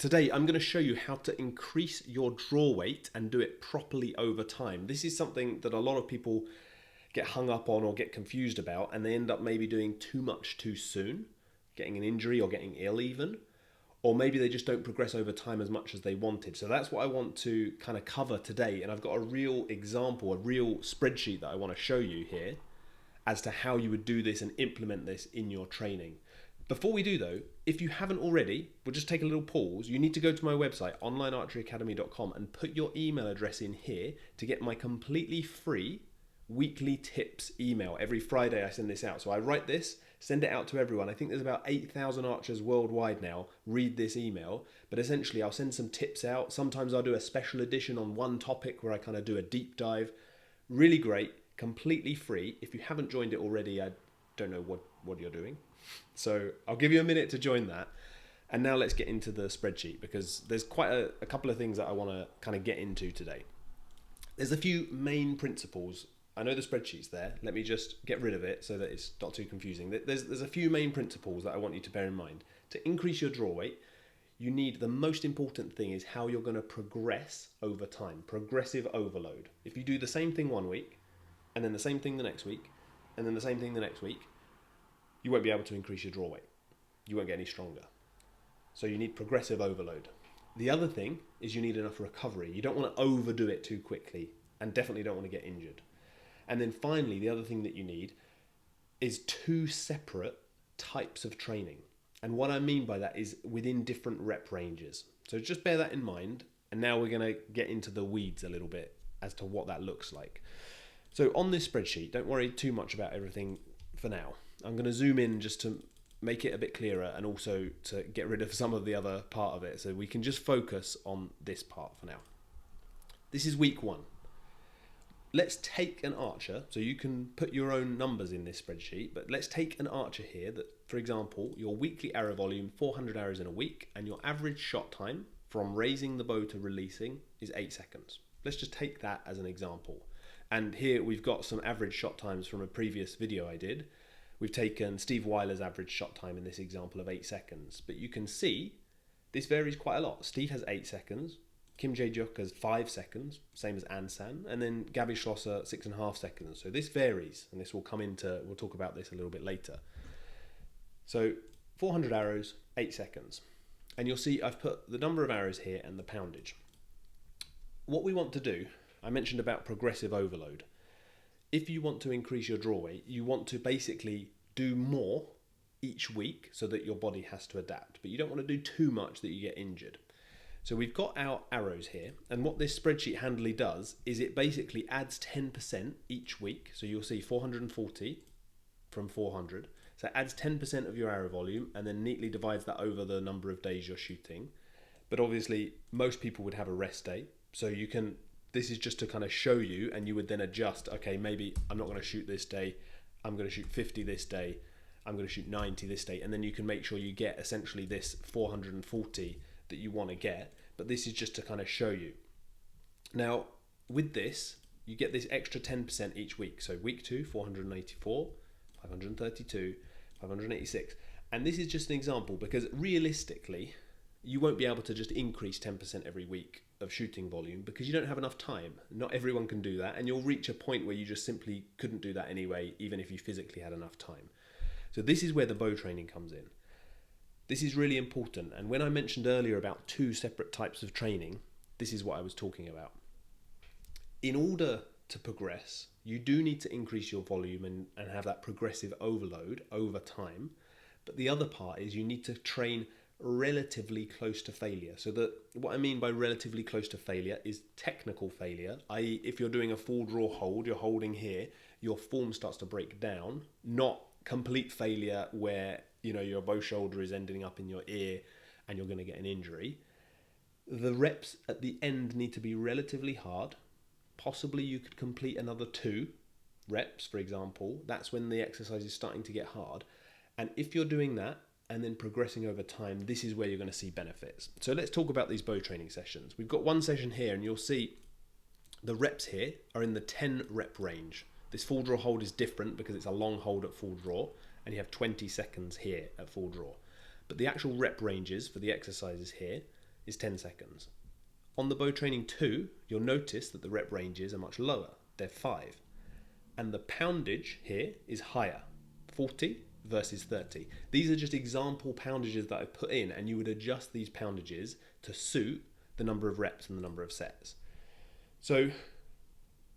Today, I'm going to show you how to increase your draw weight and do it properly over time. This is something that a lot of people get hung up on or get confused about, and they end up maybe doing too much too soon, getting an injury or getting ill even, or maybe they just don't progress over time as much as they wanted. So that's what I want to kind of cover today, and I've got a real example, a real spreadsheet that I want to show you here as to how you would do this and implement this in your training. Before we do though, if you haven't already, we'll just take a little pause. You need to go to my website, onlinearcheryacademy.com, and put your email address in here to get my completely free weekly tips email. Every Friday I send this out. So I write this, send it out to everyone. I think there's about 8,000 archers worldwide now read this email, but essentially I'll send some tips out. Sometimes I'll do a special edition on one topic where I kind of do a deep dive. Really great, completely free. If you haven't joined it already, I don't know what you're doing. So I'll give you a minute to join that. And now let's get into the spreadsheet, because there's quite a couple of things that I want to kind of get into today. There's a few main principles. I know the spreadsheet's there. Let me just get rid of it so that it's not too confusing. There's a few main principles that I want you to bear in mind. To increase your draw weight, you need, the most important thing is how you're going to progress over time. Progressive overload. If you do the same thing one week, and then the same thing the next week, and then the same thing the next week, you won't be able to increase your draw weight. You won't get any stronger. So you need progressive overload. The other thing is you need enough recovery. You don't want to overdo it too quickly, and definitely don't want to get injured. And then finally, the other thing that you need is 2 separate types of training. And what I mean by that is within different rep ranges. So just bear that in mind. And now we're going to get into the weeds a little bit as to what that looks like. So on this spreadsheet, don't worry too much about everything for now. I'm going to zoom in just to make it a bit clearer, and also to get rid of some of the other part of it, so we can just focus on this part for now. This is week 1. Let's take an archer, so you can put your own numbers in this spreadsheet, but let's take an archer here that, for example, your weekly arrow volume, 400 arrows in a week, and your average shot time from raising the bow to releasing is 8 seconds. Let's just take that as an example. And here we've got some average shot times from a previous video I did. We've taken Steve Weiler's average shot time in this example of 8 seconds, but you can see this varies quite a lot. Steve has 8 seconds, Kim Jae-Juk has 5 seconds, same as Ansan, and then Gabby Schlosser 6.5 seconds. So this varies, and this will come into, we'll talk about this a little bit later. So 400 arrows, 8 seconds. And you'll see I've put the number of arrows here and the poundage. What we want to do, I mentioned about progressive overload. If you want to increase your draw weight, you want to basically do more each week so that your body has to adapt. But you don't want to do too much that you get injured. So we've got our arrows here, and what this spreadsheet handily does is it basically adds 10% each week. So you'll see 440 from 400. So it adds 10% of your arrow volume and then neatly divides that over the number of days you're shooting. But obviously most people would have a rest day. So you can, this is just to kind of show you, and you would then adjust, okay, maybe I'm not going to shoot this day, I'm going to shoot 50 this day, I'm going to shoot 90 this day, and then you can make sure you get essentially this 440 that you want to get, but this is just to kind of show you. Now, with this, you get this extra 10% each week. So week 2, 484, 532, 586, and this is just an example, because realistically, you won't be able to just increase 10% every week of shooting volume because you don't have enough time. Not everyone can do that, and you'll reach a point where you just simply couldn't do that anyway, even if you physically had enough time. So this is where the bow training comes in. This is really important, and when I mentioned earlier about 2 separate types of training, this is what I was talking about. In order to progress, you do need to increase your volume and have that progressive overload over time, but the other part is you need to train relatively close to failure. So that, what I mean by relatively close to failure is technical failure, i.e. if you're doing a full draw hold, you're holding here, your form starts to break down, not complete failure where, you know, your bow shoulder is ending up in your ear and you're going to get an injury. The reps at the end need to be relatively hard. Possibly you could complete another 2 reps, for example. That's when the exercise is starting to get hard. And if you're doing that and then progressing over time, this is where you're going to see benefits. So let's talk about these bow training sessions. We've got one session here, and you'll see the reps here are in the 10 rep range. This full draw hold is different because it's a long hold at full draw, and you have 20 seconds here at full draw. But the actual rep ranges for the exercises here is 10 seconds. On the bow training 2, you'll notice that the rep ranges are much lower. They're 5. And the poundage here is higher, 40 versus 30. These are just example poundages that I've put in, and you would adjust these poundages to suit the number of reps and the number of sets. So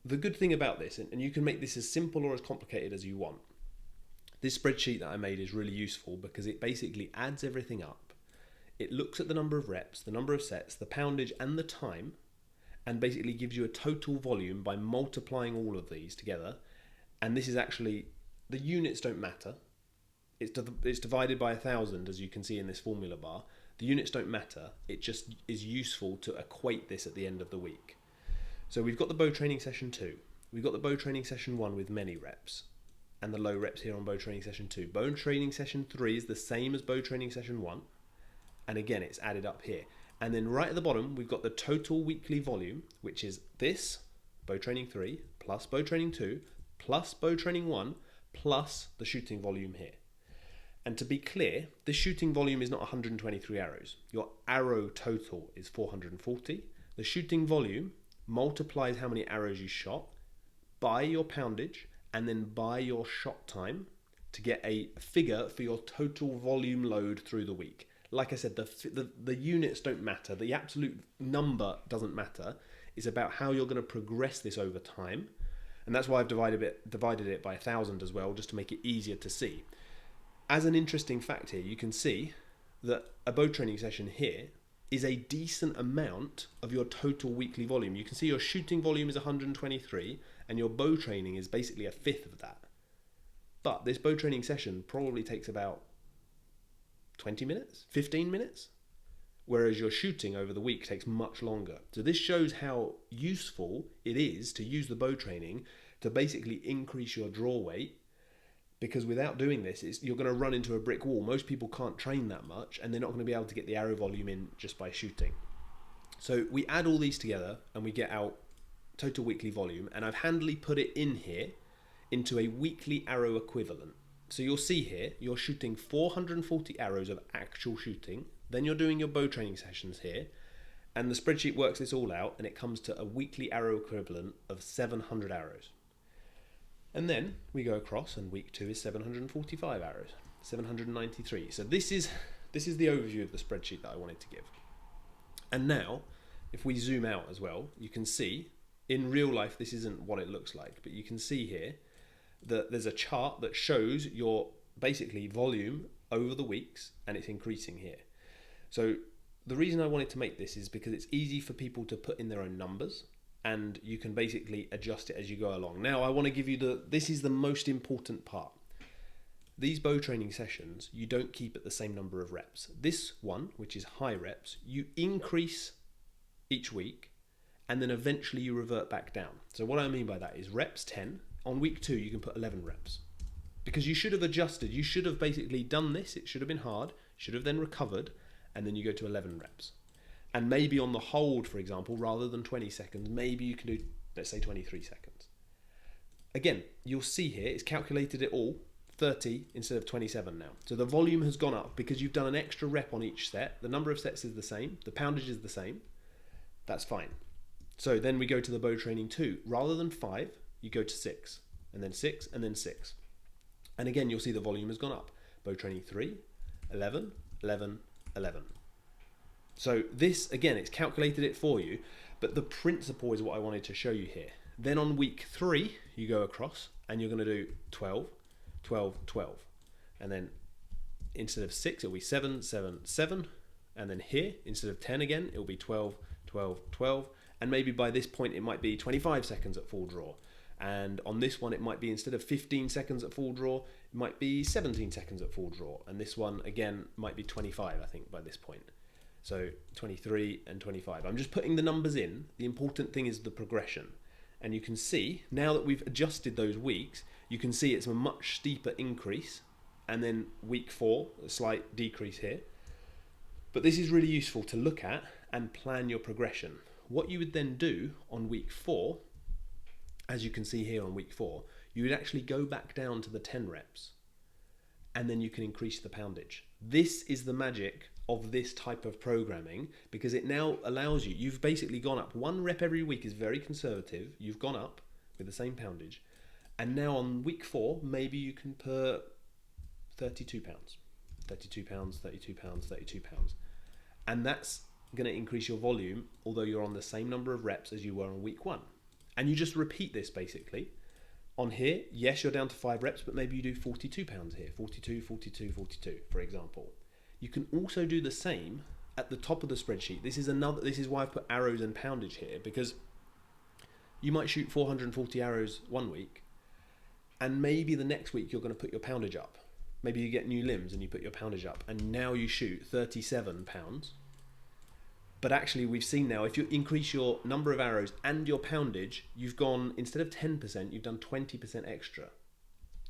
the good thing about this, and you can make this as simple or as complicated as you want, this spreadsheet that I made is really useful because it basically adds everything up. It looks at the number of reps, the number of sets, the poundage and the time, and basically gives you a total volume by multiplying all of these together. And this is actually, the units don't matter. It's divided by 1,000, as you can see in this formula bar. The units don't matter. It just is useful to equate this at the end of the week. So we've got the bow training session 2. We've got the bow training session 1 with many reps and the low reps here on bow training session 2. Bow training session 3 is the same as bow training session 1. And again, it's added up here. And then right at the bottom, we've got the total weekly volume, which is this, bow training 3, plus bow training 2, plus bow training 1, plus the shooting volume here. And to be clear, this shooting volume is not 123 arrows. Your arrow total is 440. The shooting volume multiplies how many arrows you shot by your poundage and then by your shot time to get a figure for your total volume load through the week. Like I said, the units don't matter. The absolute number doesn't matter. It's about how you're going to progress this over time. And that's why I've divided it by 1,000 as well, just to make it easier to see. As an interesting fact here, you can see that a bow training session here is a decent amount of your total weekly volume. You can see your shooting volume is 123 and your bow training is basically a fifth of that. But this bow training session probably takes about 20 minutes, 15 minutes, whereas your shooting over the week takes much longer. So this shows how useful it is to use the bow training to basically increase your draw weight, because without doing this, you're going to run into a brick wall. Most people can't train that much and they're not going to be able to get the arrow volume in just by shooting. So we add all these together and we get out total weekly volume, and I've handily put it in here into a weekly arrow equivalent. So you'll see here, you're shooting 440 arrows of actual shooting, then you're doing your bow training sessions here, and the spreadsheet works this all out and it comes to a weekly arrow equivalent of 700 arrows. And then we go across and week 2 is 745 arrows, 793. So this is the overview of the spreadsheet that I wanted to give. And now, if we zoom out as well, you can see, in real life this isn't what it looks like, but you can see here that there's a chart that shows your basically volume over the weeks, and it's increasing here. So the reason I wanted to make this is because it's easy for people to put in their own numbers, and you can basically adjust it as you go along. Now I want to give you this is the most important part. These bow training sessions, you don't keep at the same number of reps. This one, which is high reps, you increase each week, and then eventually you revert back down. So what I mean by that is reps 10, on week 2 you can put 11 reps. Because you should have adjusted, you should have basically done this, it should have been hard, should have then recovered, and then you go to 11 reps. And maybe on the hold, for example, rather than 20 seconds, maybe you can do, let's say 23 seconds. Again, you'll see here, it's calculated it all, 30 instead of 27 now. So the volume has gone up because you've done an extra rep on each set. The number of sets is the same, the poundage is the same. That's fine. So then we go to the bow training 2. Rather than 5, you go to 6, and then 6, and then 6. And again, you'll see the volume has gone up. Bow training 3, 11, 11, 11. So this, again, it's calculated it for you, but the principle is what I wanted to show you here. Then on week 3, you go across and you're going to do 12, 12, 12. And then instead of 6, it'll be 7, 7, 7. And then here, instead of 10 again, it'll be 12, 12, 12. And maybe by this point, it might be 25 seconds at full draw. And on this one, it might be, instead of 15 seconds at full draw, it might be 17 seconds at full draw. And this one, again, might be 25, I think, by this point. So 23 and 25. I'm just putting the numbers in. The important thing is the progression. And you can see, now that we've adjusted those weeks, you can see it's a much steeper increase. And then week 4, a slight decrease here. But this is really useful to look at and plan your progression. What you would then do on week 4, as you can see here on week 4, you would actually go back down to the 10 reps. And then you can increase the poundage. This is the magic of this type of programming, because it now allows you, you've basically gone up. 1 rep every week is very conservative. You've gone up with the same poundage. And now on week 4, maybe you can put 32 pounds, 32 pounds, 32 pounds, 32 pounds. And that's going to increase your volume, although you're on the same number of reps as you were on week 1. And you just repeat this basically. On here, yes, you're down to 5 reps, but maybe you do 42 pounds here, 42, 42, 42, for example. You can also do the same at the top of the spreadsheet. This is why I've put arrows and poundage here, because you might shoot 440 arrows one week, and maybe the next week you're going to put your poundage up. Maybe you get new limbs and you put your poundage up, and now you shoot 37 pounds. But actually, we've seen now, if you increase your number of arrows and your poundage, you've gone, instead of 10%, you've done 20% extra.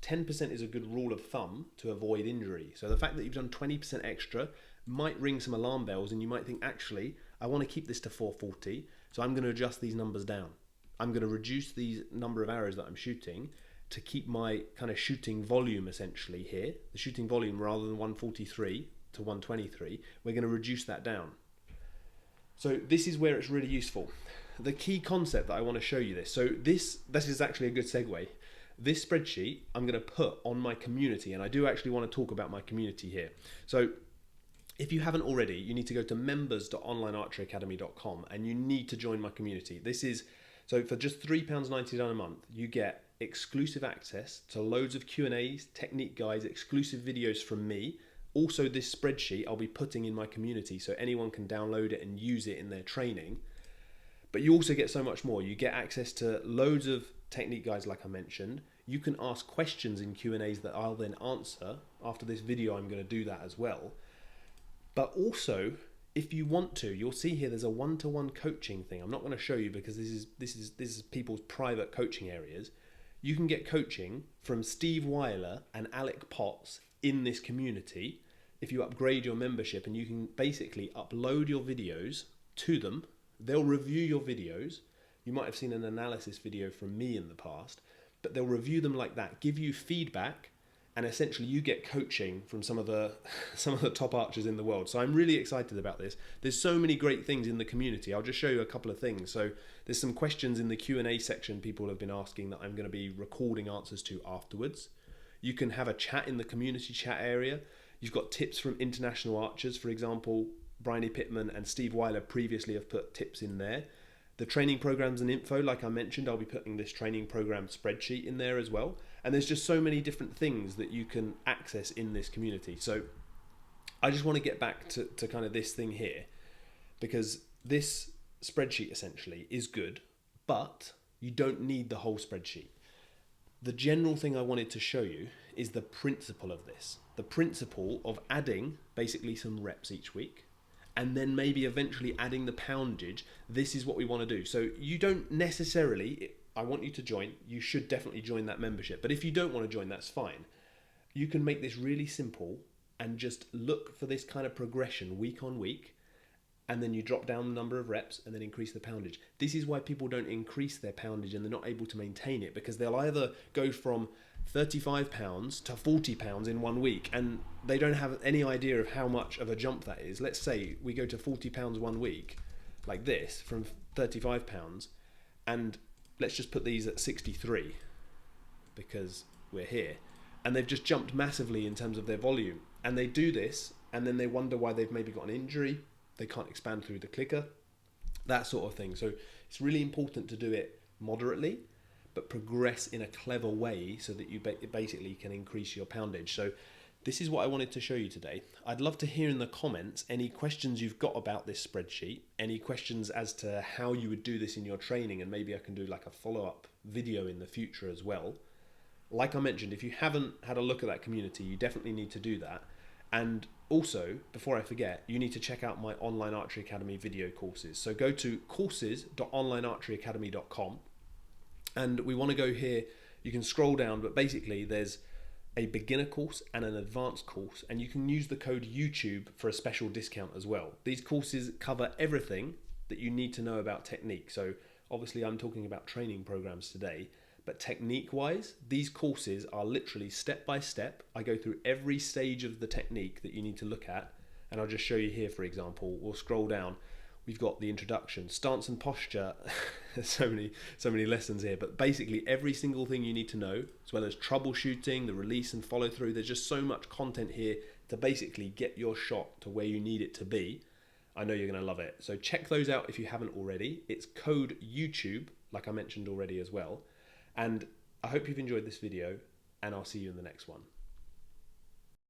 10% is a good rule of thumb to avoid injury. So the fact that you've done 20% extra might ring some alarm bells, and you might think, actually, I want to keep this to 440, so I'm going to adjust these numbers down. I'm going to reduce the number of arrows that I'm shooting to keep my kind of shooting volume essentially here. The shooting volume, rather than 143 to 123, we're going to reduce that down. So this is where it's really useful. The key concept that I want to show you this. So this is actually a good segue. This spreadsheet I'm going to put on my community, and I do actually want to talk about my community here. So if you haven't already, you need to go to members.onlinearcheryacademy.com and you need to join my community. So for just £3.99 a month, you get exclusive access to loads of Q&As, technique guides, exclusive videos from me. Also, this spreadsheet I'll be putting in my community so anyone can download it and use it in their training. But you also get so much more. You get access to loads of technique guides like I mentioned. You can ask questions in Q&As that I'll then answer. After this video, I'm going to do that as well. But also, if you want to, you'll see here there's a one-to-one coaching thing. I'm not going to show you because this is people's private coaching areas. You can get coaching from Steve Weiler and Alec Potts in this community if you upgrade your membership, and you can basically upload your videos to them. They'll review your videos. You might have seen an analysis video from me in the past, but they'll review them like that, give you feedback, and essentially you get coaching from some of the top archers in the world. So I'm really excited about this. There's so many great things in the community. I'll just show you a couple of things. So there's some questions in the Q&A section people have been asking that I'm going to be recording answers to afterwards. You can have a chat in the community chat area. You've got tips from international archers. For example, Bryony Pittman and Steve Weiler previously have put tips in there. The training programs and info, like I mentioned, I'll be putting this training program spreadsheet in there as well. And there's just so many different things that you can access in this community. So I just want to get back to kind of this thing here, because this spreadsheet essentially is good, but you don't need the whole spreadsheet. The general thing I wanted to show you is the principle of this. The principle of adding basically some reps each week, and then maybe eventually adding the poundage. This is what we want to do. So you don't necessarily, I want you to join. You should definitely join that membership. But if you don't want to join, that's fine. You can make this really simple and just look for this kind of progression week on week. And then you drop down the number of reps and then increase the poundage. This is why people don't increase their poundage and they're not able to maintain it, because they'll either go from 35 pounds to 40 pounds in 1 week, and they don't have any idea of how much of a jump that is. Let's say we go to 40 pounds 1 week, like this, from 35 pounds, and let's just put these at 63 because we're here, and they've just jumped massively in terms of their volume. And they do this and then they wonder why they've maybe got an injury. They can't expand through the clicker, that sort of thing. So it's really important to do it moderately, but progress in a clever way so that you basically can increase your poundage. So this is what I wanted to show you today. I'd love to hear in the comments any questions you've got about this spreadsheet, any questions as to how you would do this in your training, and maybe I can do like a follow-up video in the future as well. Like I mentioned, if you haven't had a look at that community, you definitely need to do that. And also, before I forget, you need to check out my Online Archery Academy video courses. So go to courses.onlinearcheryacademy.com, and we want to go here. You can scroll down, but basically there's a beginner course and an advanced course, and you can use the code YouTube for a special discount as well. These courses cover everything that you need to know about technique. So obviously I'm talking about training programs today, but technique-wise, these courses are literally step by step. I go through every stage of the technique that you need to look at, And I'll just show you here, for example, we'll scroll down. We've got the introduction, stance and posture. There's so many lessons here, but basically every single thing you need to know, as well as troubleshooting, the release and follow through. There's just so much content here to basically get your shot to where you need it to be. I know you're going to love it. So check those out if you haven't already. It's code YouTube, like I mentioned already as well. And I hope you've enjoyed this video, and I'll see you in the next one.